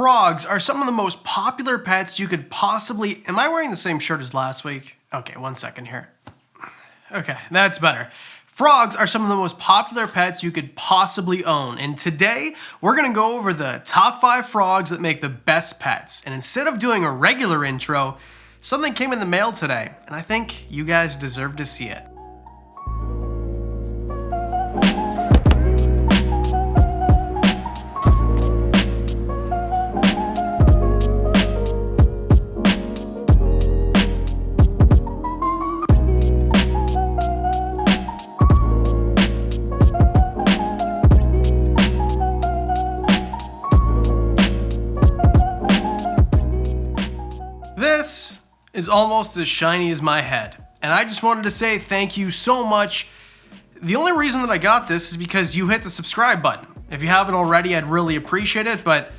Frogs are some of the most popular pets you could possibly... Am I wearing the same shirt as last week? Okay, 1 second here. Okay, that's better. Frogs are some of the most popular pets you could possibly own. And today, we're gonna go over the top 5 frogs that make the best pets. And instead of doing a regular intro, something came in the mail today, and I think you guys deserve to see it. This is almost as shiny as my head, and I just wanted to say thank you so much. The only reason that I got this is because you hit the subscribe button. If you haven't already, I'd really appreciate it, but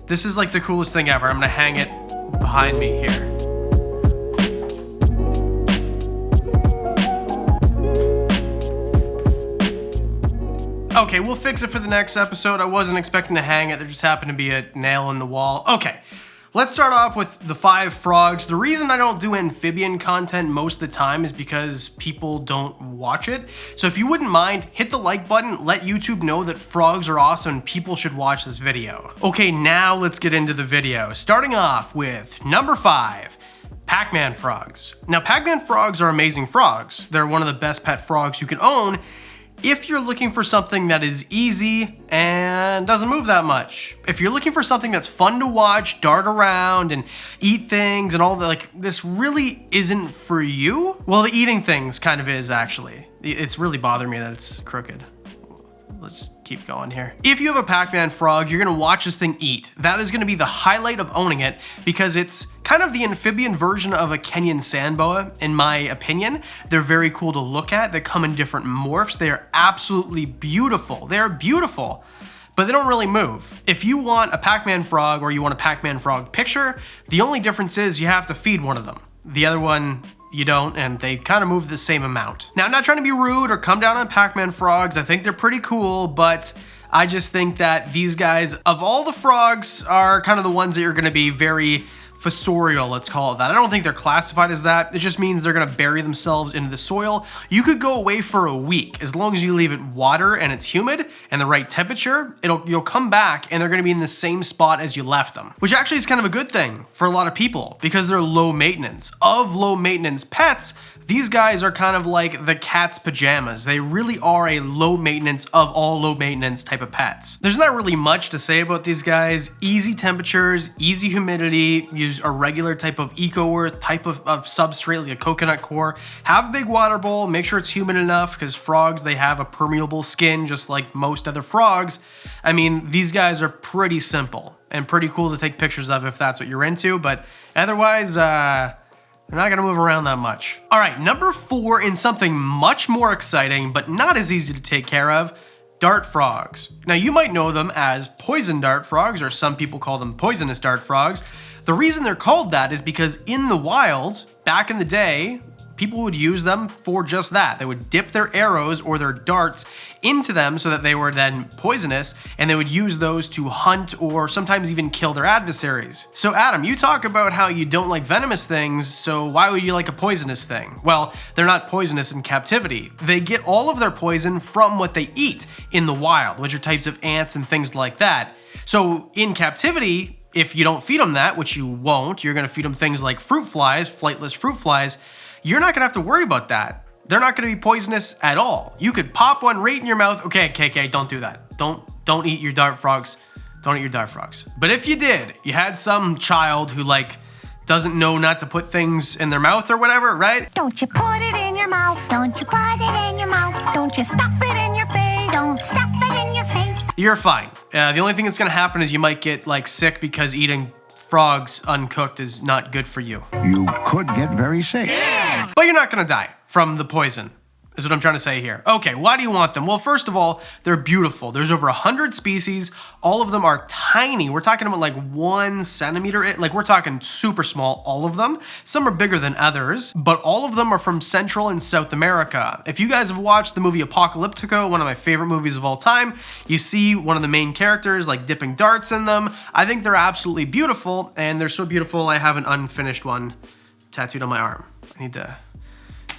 this is like the coolest thing ever. I'm gonna hang it behind me here. Okay, we'll fix it for the next episode. I wasn't expecting to hang it. There just happened to be a nail in the wall. Okay. Let's start off with the 5 frogs. The reason I don't do amphibian content most of the time is because people don't watch it. So if you wouldn't mind, hit the like button, let YouTube know that frogs are awesome and people should watch this video. Okay, now let's get into the video. Starting off with number 5, Pacman frogs. Now, Pacman frogs are amazing frogs. They're one of the best pet frogs you can own if you're looking for something that is easy and doesn't move that much. If you're looking for something that's fun to watch, dart around and eat things and all that, like, this really isn't for you. Well, the eating things kind of is, actually. It's really bothering me that it's crooked. Let's keep going here. If you have a Pacman frog, you're gonna watch this thing eat. That is gonna be the highlight of owning it because it's kind of the amphibian version of a Kenyan sand boa, in my opinion. They're very cool to look at. They come in different morphs. They are absolutely beautiful. They're beautiful, but they don't really move. If you want a Pacman frog or you want a Pacman frog picture, the only difference is you have to feed one of them. The other one, you don't, and they kind of move the same amount. Now, I'm not trying to be rude or come down on Pacman frogs. I think they're pretty cool, but I just think that these guys, of all the frogs, are kind of the ones that you're gonna be very fossorial, let's call it that. I don't think they're classified as that. It just means they're gonna bury themselves into the soil. You could go away for a week. As long as you leave it water and it's humid and the right temperature, you'll come back and they're gonna be in the same spot as you left them, which actually is kind of a good thing for a lot of people because they're low maintenance. Of low maintenance pets, these guys are kind of like the cat's pajamas. They really are a low maintenance of all low maintenance type of pets. There's not really much to say about these guys. Easy temperatures, easy humidity, use a regular type of eco-earth type of substrate like a coconut core. Have a big water bowl, make sure it's humid enough because frogs, they have a permeable skin just like most other frogs. I mean, these guys are pretty simple and pretty cool to take pictures of if that's what you're into, but otherwise, they're not gonna move around that much. All right, number 4 in something much more exciting, but not as easy to take care of, dart frogs. Now, you might know them as poison dart frogs, or some people call them poisonous dart frogs. The reason they're called that is because in the wild, back in the day, people would use them for just that. They would dip their arrows or their darts into them so that they were then poisonous, and they would use those to hunt or sometimes even kill their adversaries. So Adam, you talk about how you don't like venomous things, so why would you like a poisonous thing? Well, they're not poisonous in captivity. They get all of their poison from what they eat in the wild, which are types of ants and things like that. So in captivity, if you don't feed them that, which you won't, you're gonna feed them things like fruit flies, flightless fruit flies, you're not gonna have to worry about that. They're not gonna be poisonous at all. You could pop one right in your mouth. Okay, KK, don't do that. Don't eat your dart frogs. Don't eat your dart frogs. But if you did, you had some child who like doesn't know not to put things in their mouth or whatever, right? Don't you put it in your mouth. Don't you put it in your mouth. Don't you stuff it in your face. Don't stuff it in your face. You're fine. The only thing that's gonna happen is you might get like sick because eating frogs uncooked is not good for you. You could get very sick. But you're not gonna die from the poison. is what I'm trying to say here. Okay, why do you want them? Well, first of all, they're beautiful. There's over 100 species. All of them are tiny. We're talking about like 1 centimeter. Like we're talking super small, all of them. Some are bigger than others, but all of them are from Central and South America. If you guys have watched the movie Apocalyptico, one of my favorite movies of all time, you see one of the main characters like dipping darts in them. I think they're absolutely beautiful, and they're so beautiful I have an unfinished one tattooed on my arm. I need to...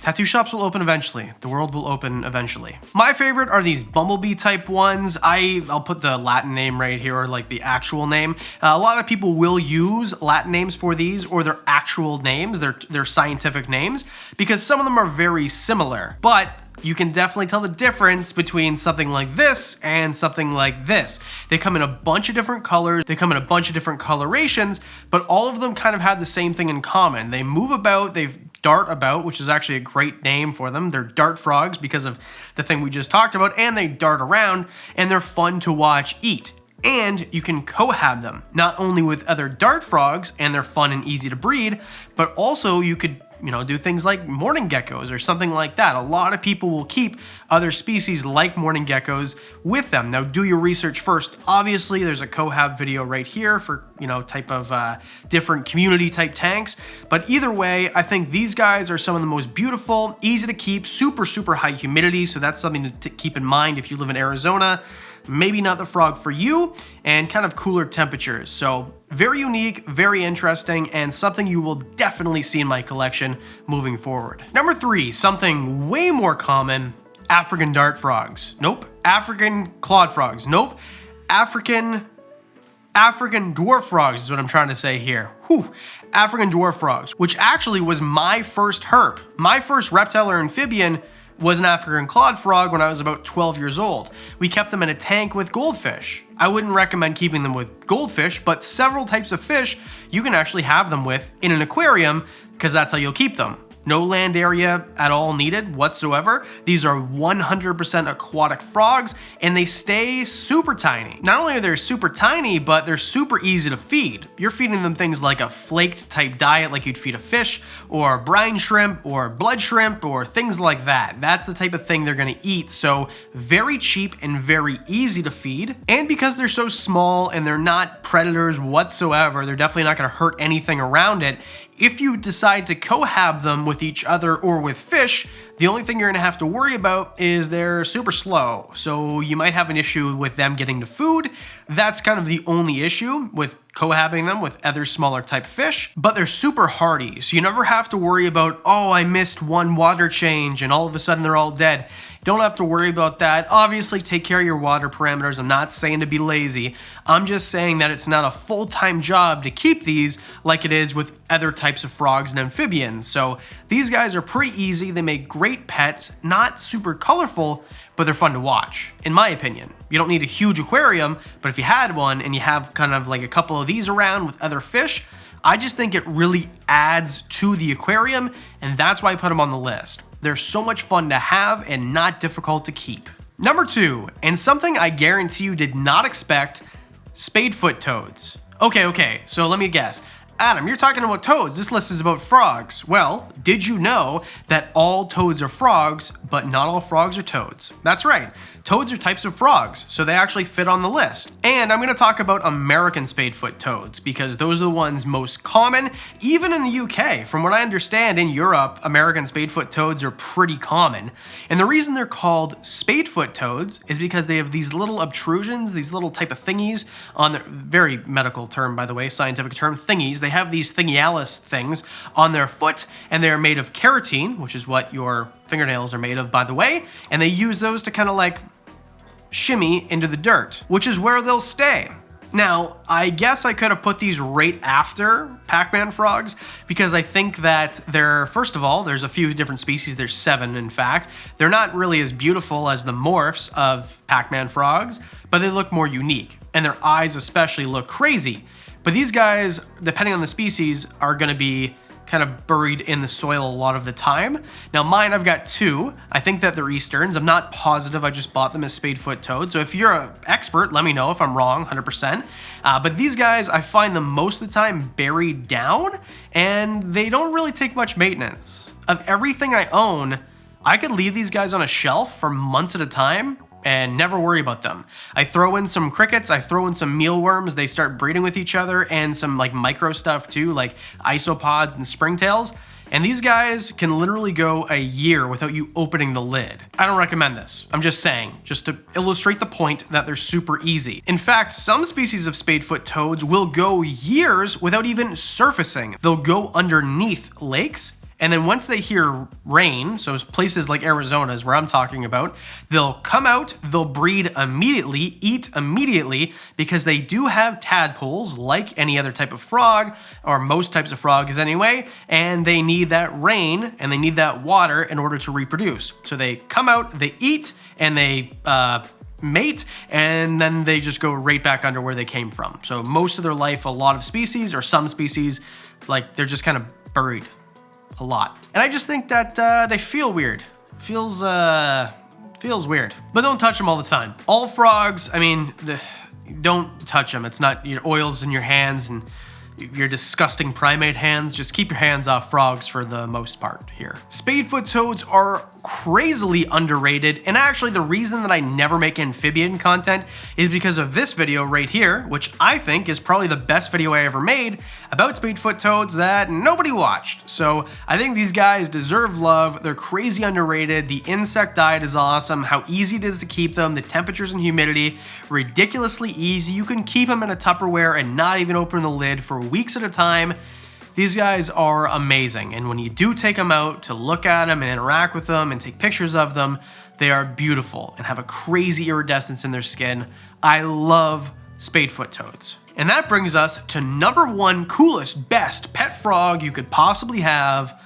Tattoo shops will open eventually. The world will open eventually. My favorite are these bumblebee type ones. I'll put the Latin name right here, or like the actual name. A lot of people will use Latin names for these, or their actual names, their scientific names, because some of them are very similar. But you can definitely tell the difference between something like this and something like this. They come in a bunch of different colors, they come in a bunch of different colorations, but all of them kind of have the same thing in common. They move about, they dart about, which is actually a great name for them. They're dart frogs because of the thing we just talked about, and they dart around, and they're fun to watch eat. And you can cohab them, not only with other dart frogs, and they're fun and easy to breed, but also you could, do things like mourning geckos or something like that. A lot of people will keep other species like mourning geckos with them. Now, do your research first. Obviously, there's a cohab video right here for, type of different community type tanks. But either way, I think these guys are some of the most beautiful, easy to keep, super, super high humidity. So that's something to keep in mind if you live in Arizona. Maybe not the frog for you, and kind of cooler temperatures. So very unique, very interesting, and something you will definitely see in my collection moving forward. Number 3, something way more common, African dart frogs. Nope. African clawed frogs. Nope. African dwarf frogs is what I'm trying to say here. Whew. African dwarf frogs, which actually was my first herp. My first reptile or amphibian was an African clawed frog when I was about 12 years old. We kept them in a tank with goldfish. I wouldn't recommend keeping them with goldfish, but several types of fish you can actually have them with in an aquarium, because that's how you'll keep them. No land area at all needed whatsoever. These are 100% aquatic frogs, and they stay super tiny. Not only are they super tiny, but they're super easy to feed. You're feeding them things like a flaked type diet like you'd feed a fish, or brine shrimp, or blood shrimp, or things like that. That's the type of thing they're gonna eat, so very cheap and very easy to feed. And because they're so small and they're not predators whatsoever, they're definitely not gonna hurt anything around it. If you decide to cohab them with each other or with fish, the only thing you're gonna have to worry about is they're super slow. So you might have an issue with them getting to food. That's kind of the only issue with cohabiting them with other smaller type fish, but they're super hardy. So you never have to worry about, oh, I missed one water change and all of a sudden they're all dead. Don't have to worry about that. Obviously, take care of your water parameters. I'm not saying to be lazy. I'm just saying that it's not a full-time job to keep these like it is with other types of frogs and amphibians. So these guys are pretty easy. They make great pets, not super colorful, but they're fun to watch, in my opinion. You don't need a huge aquarium, but if you had one and you have kind of like a couple of these around with other fish, I just think it really adds to the aquarium, and that's why I put them on the list. They're so much fun to have and not difficult to keep. Number 2, and something I guarantee you did not expect, Spadefoot toads. Okay, so let me guess. Adam, you're talking about toads. This list is about frogs. Well, did you know that all toads are frogs, but not all frogs are toads? That's right. Toads are types of frogs, so they actually fit on the list. And I'm going to talk about American spadefoot toads, because those are the ones most common, even in the UK. From what I understand, in Europe, American spadefoot toads are pretty common. And the reason they're called spadefoot toads is because they have these little obtrusions, these little type of thingies on their, very medical term, by the way, scientific term, thingies. They have these thingialis things on their foot, and they're made of keratin, which is what your fingernails are made of, by the way, and they use those to kind of like shimmy into the dirt, which is where they'll stay. Now, I guess I could have put these right after Pacman frogs, because I think that they're, first of all, there's a few different species, there's 7 in fact. They're not really as beautiful as the morphs of Pacman frogs, but they look more unique, and their eyes especially look crazy. But these guys, depending on the species, are gonna be kind of buried in the soil a lot of the time. Now mine, I've got 2. I think that they're Easterns. I'm not positive, I just bought them as spadefoot toads. So if you're an expert, let me know if I'm wrong, 100%. But these guys, I find them most of the time buried down, and they don't really take much maintenance. Of everything I own, I could leave these guys on a shelf for months at a time and never worry about them. I throw in some crickets, I throw in some mealworms, they start breeding with each other, and some like micro stuff too, like isopods and springtails. And these guys can literally go a year without you opening the lid. I don't recommend this. I'm just saying, just to illustrate the point that they're super easy. In fact, some species of Spadefoot toads will go years without even surfacing. They'll go underneath lakes, and then once they hear rain, so places like Arizona is where I'm talking about, they'll come out, they'll breed immediately, eat immediately, because they do have tadpoles like any other type of frog, or most types of frogs anyway, and they need that rain and they need that water in order to reproduce. So they come out, they eat, and they mate, and then they just go right back under where they came from. So most of their life, a lot of species, or some species, like they're just kind of buried a lot. And I just think that they feel weird. Feels weird. But don't touch them all the time. All frogs, I mean, don't touch them. It's not your oils in your hands and your disgusting primate hands. Just keep your hands off frogs for the most part here. Spadefoot toads are crazily underrated, and actually the reason that I never make amphibian content is because of this video right here, which I think is probably the best video I ever made about Spadefoot toads that nobody watched. So I think these guys deserve love. They're crazy underrated. The insect diet is awesome. How easy it is to keep them. The temperatures and humidity, ridiculously easy. You can keep them in a Tupperware and not even open the lid for weeks at a time. These guys are amazing, and when you do take them out to look at them and interact with them and take pictures of them, they are beautiful and have a crazy iridescence in their skin. I love Spadefoot toads. And that brings us to number one coolest, best pet frog you could possibly have: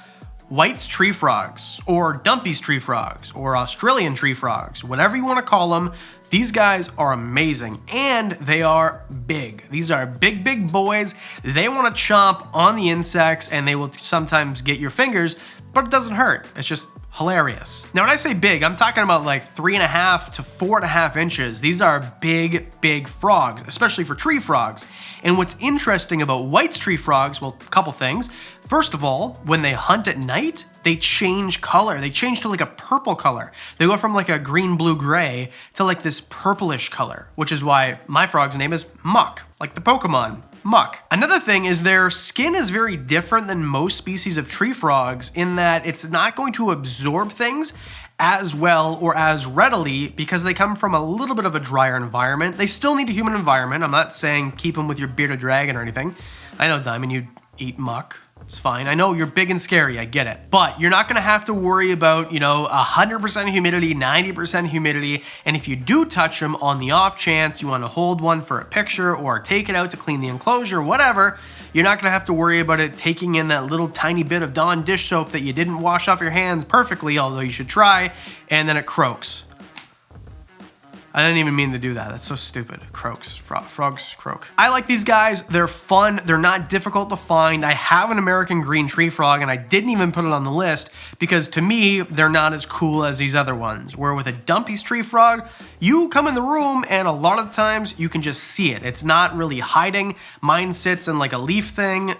White's tree frogs, or Dumpy's tree frogs, or Australian tree frogs, whatever you want to call them. These guys are amazing, and they are big. These are big, big boys. They want to chomp on the insects, and they will sometimes get your fingers, but it doesn't hurt. It's just hilarious. Now, when I say big, I'm talking about like 3.5 to 4.5 inches. These are big, big frogs, especially for tree frogs. And what's interesting about White's tree frogs, well, a couple things. First of all, when they hunt at night, they change color. They change to like a purple color. They go from like a green, blue, gray to like this purplish color, which is why my frog's name is Muck, like the Pokemon Muck. Another thing is their skin is very different than most species of tree frogs in that it's not going to absorb things as well or as readily because they come from a little bit of a drier environment. They still need a human environment. I'm not saying keep them with your bearded dragon or anything. I know, Diamond, you eat muck. It's fine. I know you're big and scary. I get it. But you're not going to have to worry about, 100% humidity, 90% humidity. And if you do touch them on the off chance you want to hold one for a picture or take it out to clean the enclosure, whatever, you're not going to have to worry about it taking in that little tiny bit of Dawn dish soap that you didn't wash off your hands perfectly, although you should try, and then it croaks. I didn't even mean to do that. That's so stupid. Croaks. Frogs croak. I like these guys. They're fun. They're not difficult to find. I have an American green tree frog, and I didn't even put it on the list because to me, they're not as cool as these other ones. Where with a Dumpy's tree frog, you come in the room and a lot of times you can just see it. It's not really hiding. Mine sits in like a leaf thing.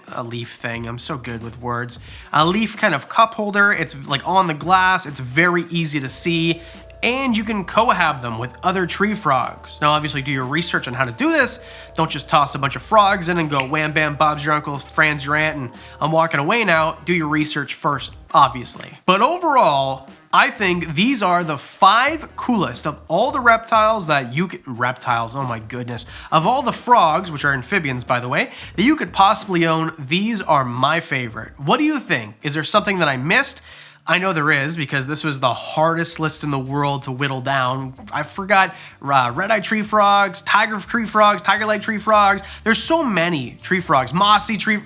I'm so good with words. A leaf kind of cup holder. It's like on the glass. It's very easy to see. And you can cohab them with other tree frogs. Now, obviously, do your research on how to do this. Don't just toss a bunch of frogs in and go, wham, bam, Bob's your uncle, Fran's your aunt, and I'm walking away now. Do your research first, obviously. But overall, I think these are the 5 coolest of all the reptiles that you could, reptiles, oh my goodness, of all the frogs, which are amphibians, by the way, that you could possibly own. These are my favorite. What do you think? Is there something that I missed? I know there is, because this was the hardest list in the world to whittle down. I forgot red-eye tree frogs, tiger-leg tree frogs. There's so many tree frogs, mossy tree,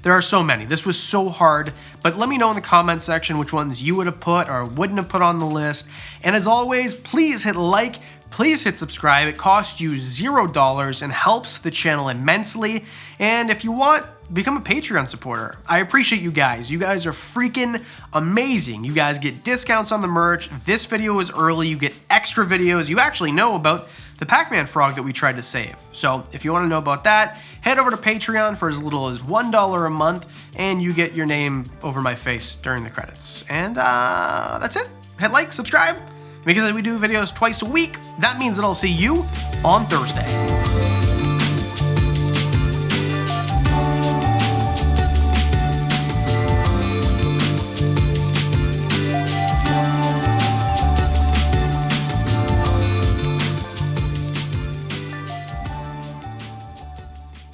there are so many. This was so hard, but let me know in the comment section which ones you would have put or wouldn't have put on the list. And as always, please hit like, please hit subscribe. It costs you $0 and helps the channel immensely. And if you want, become a Patreon supporter. I appreciate you guys. You guys are freaking amazing. You guys get discounts on the merch. This video is early. You get extra videos. You actually know about the Pacman Frog that we tried to save. So if you want to know about that, head over to Patreon for as little as $1 a month, and you get your name over my face during the credits. And that's it. hit like, subscribe. Because we do videos twice a week, that means that I'll see you on Thursday.